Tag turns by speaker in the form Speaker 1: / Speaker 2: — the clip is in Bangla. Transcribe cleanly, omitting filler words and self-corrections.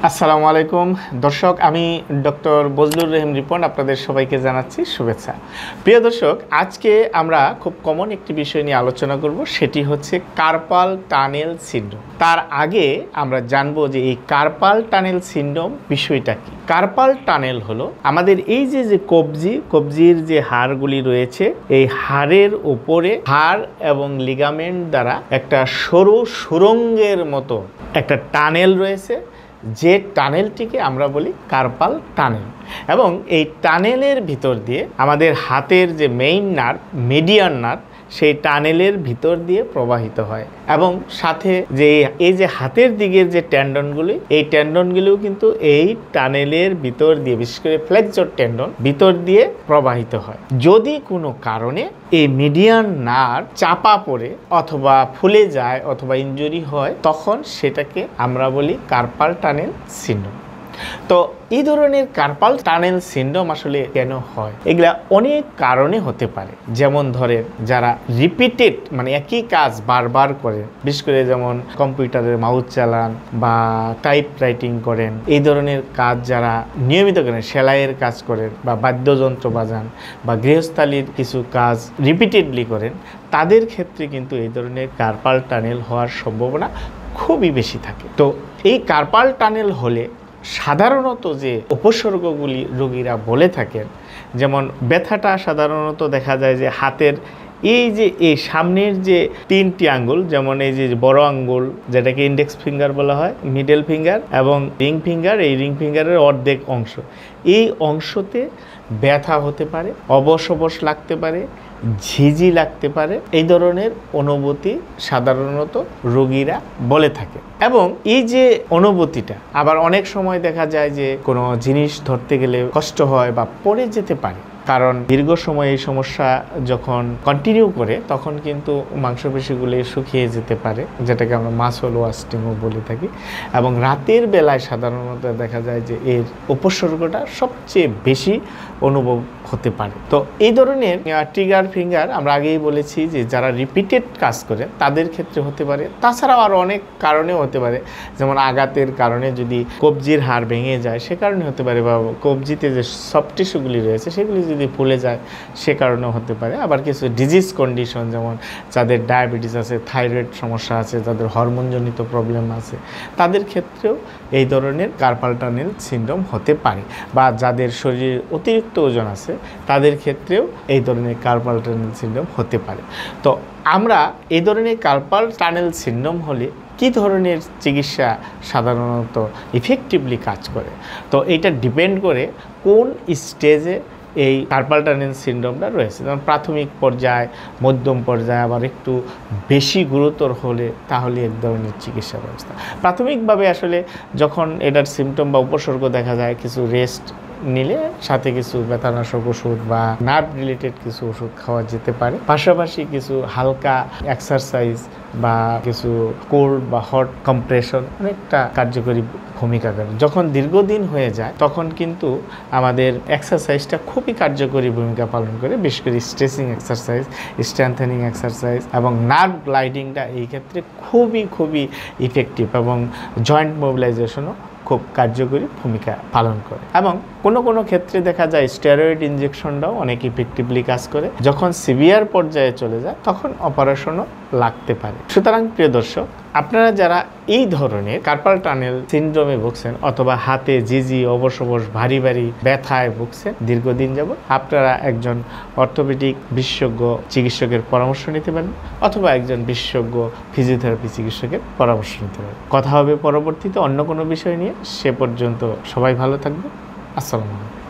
Speaker 1: আসসালামু আলাইকুম দর্শক, আমি ডক্টর বজলুর রহিম রিপন আপনাদের সবাইকে জানাচ্ছি শুভেচ্ছা। প্রিয় দর্শক, আজকে আমরা খুব কমন একটি বিষয় নিয়ে আলোচনা করব, সেটি হচ্ছে কার্পাল টানেল সিনড্রোম। তার আগে আমরা জানবো যে এই কার্পাল টানেল সিনড্রোম বিষয়টা কি। কার্পাল টানেল হলো আমাদের এই যে কবজির যে হাড়গুলি রয়েছে, এই হাড়ের উপরে হাড় এবং লিগামেন্ট দ্বারা একটা সরু সুরঙ্গের মতো একটা টানেল রয়েছে, যে টানেলটিকে আমরা বলি কার্পাল টানেল। এবং এই টানেলের ভিতর দিয়ে আমাদের হাতের যে মেইন নার্ভ, মিডিয়ান নার্ভ, সেই টানেলের ভিতর দিয়ে প্রবাহিত হয়। এবং সাথে যে এই যে হাতের দিকের যে টেন্ডনগুলি, এই টেন্ডনগুলিও কিন্তু এই টানেলের ভিতর দিয়ে, বিশেষ করে ফ্লেক্সর টেন্ডন, ভিতর দিয়ে প্রবাহিত হয়। যদি কোনো কারণে এই মিডিয়ান নার্ভ চাপা পড়ে অথবা ফুলে যায় অথবা ইনজুরি হয়, তখন সেটাকে আমরা বলি কার্পাল টানেল সিনড্রোম। তো এই ধরনের কার্পাল টানেল সিনড্রোম আসলে কেন হয়? এগুলা অনেক কারণে হতে পারে। যেমন ধরেন, যারা রিপিটেড মানে একই কাজ বারবার করেন, বিশেষ করে যেমন কম্পিউটারের মাউস চালান বা টাইপ রাইটিং করেন, এই ধরনের কাজ যারা নিয়মিত করেন, সেলাইয়ের কাজ করেন বা বাদ্যযন্ত্র বাজান বা গৃহস্থালির কিছু কাজ রিপিটেডলি করেন, তাদের ক্ষেত্রে কিন্তু এই ধরনের কার্পাল টানেল হওয়ার সম্ভাবনা খুবই বেশি থাকে। তো এই কার্পাল টানেল হলে সাধারণত যে উপসর্গগুলি রোগীরা বলে থাকেন, যেমন ব্যথাটা সাধারণত দেখা যায় যে হাতের এই যে এই সামনের যে তিনটি আঙ্গুল, যেমন এই যে বড় আঙ্গুল যেটাকে ইন্ডেক্স ফিঙ্গার বলা হয়, মিডল ফিঙ্গার এবং রিং ফিঙ্গার, এই রিং ফিঙ্গারের অর্ধেক অংশ, এই অংশতে ব্যথা হতে পারে, অবশ অবশ লাগতে পারে, ঝিঝি লাগতে পারে। এই ধরনের অনুভূতি সাধারণত রোগীরা বলে থাকে। এবং এই যে অনুভূতিটা আবার অনেক সময় দেখা যায় যে কোনো জিনিস ধরতে গেলে কষ্ট হয় বা পড়ে যেতে পারে, কারণ দীর্ঘ সময় এই সমস্যা যখন কন্টিনিউ করে তখন কিন্তু মাংসপেশিগুলি শুকিয়ে যেতে পারে, যেটাকে আমরা মাসল ওয়াস্টিংও বলে থাকি। এবং রাতের বেলায় সাধারণত দেখা যায় যে এর উপসর্গটা সবচেয়ে বেশি অনুভব হতে পারে। তো এই ধরনের ট্রিগার ফিঙ্গার আমরা আগেই বলেছি যে যারা রিপিটেড কাজ করে তাদের ক্ষেত্রে হতে পারে। তাছাড়াও আরও অনেক কারণেও হতে পারে, যেমন আঘাতের কারণে যদি কবজির হাড় ভেঙে যায় সে কারণে হতে পারে, বা কবজিতে যে সফট টিস্যুগুলি রয়েছে সেগুলি যদি ফুলে যায় সে কারণেও হতে পারে। আবার কিছু ডিজিজ কন্ডিশন, যেমন যাদের ডায়াবেটিস আছে, থাইরয়েড সমস্যা আছে, যাদের হরমোনজনিত প্রবলেম আছে, তাদের ক্ষেত্রেও এই ধরনের কার্পাল টানেল সিনড্রোম হতে পারে। বা যাদের শরীরে অতিরিক্ত ওজন আছে তাদের ক্ষেত্রেও এই ধরনের কার্পাল টানেল সিনড্রোম হতে পারে। তো আমরা এই ধরনের কার্পাল টানেল সিনড্রোম হলে কী ধরনের চিকিৎসা সাধারণত ইফেক্টিভলি কাজ করে, তো এটা ডিপেন্ড করে কোন স্টেজে এই কার্পাল টানেল সিনড্রোমটা রয়েছে। যেমন প্রাথমিক পর্যায়, মধ্যম পর্যায়ে, আবার একটু বেশি গুরুতর হলে তাহলে এক ধরনের চিকিৎসা ব্যবস্থা। প্রাথমিকভাবে আসলে যখন এটার সিমটম বা উপসর্গ দেখা যায়, কিছু রেস্ট নিলে সাথে কিছু ব্যথানাশক ওষুধ বা নার্ভ রিলেটেড কিছু ওষুধ খাওয়া যেতে পারে। পাশাপাশি কিছু হালকা এক্সারসাইজ বা কিছু কোল্ড বা হট কম্প্রেশন অনেকটা কার্যকরী ভূমিকা করে। যখন দীর্ঘদিন হয়ে যায় তখন কিন্তু আমাদের এক্সারসাইজটা খুবই কার্যকরী ভূমিকা পালন করে, বিশেষ করে স্ট্রেচিং এক্সারসাইজ, স্ট্রেংথেনিং এক্সারসাইজ এবং নার্ভ গ্লাইডিংটা এই ক্ষেত্রে খুবই ইফেক্টিভ, এবং জয়েন্ট মোবিলাইজেশনও খুব কার্যকরী ভূমিকা পালন করে। এবং কোনো ক্ষেত্রে দেখা যায় স্টেরয়েড ইনজেকশনটাও অনেক ইফেক্টিভলি কাজ করে। যখন সিভিয়ার পর্যায়ে চলে যায় তখন অপারেশনও লাগতে পারে। সুতরাং প্রিয় দর্শক, আপনারা যারা এই ধরনের কার্পাল টানেল সিনড্রোমে ভুগছেন অথবা হাতে ঝিঝি, অবশ ভারী ব্যথায় ভুগছেন দীর্ঘদিন যাবত, আপনারা একজন অর্থোপেডিক বিশেষজ্ঞ চিকিৎসকের পরামর্শ নিতে পারেন অথবা একজন বিশেষজ্ঞ ফিজিওথেরাপি চিকিৎসকের পরামর্শ নিতে পারেন। কথা হবে পরবর্তীতে অন্য কোনো বিষয় নিয়ে। সে পর্যন্ত সবাই ভালো থাকবে। আসসালামু আলাইকুম।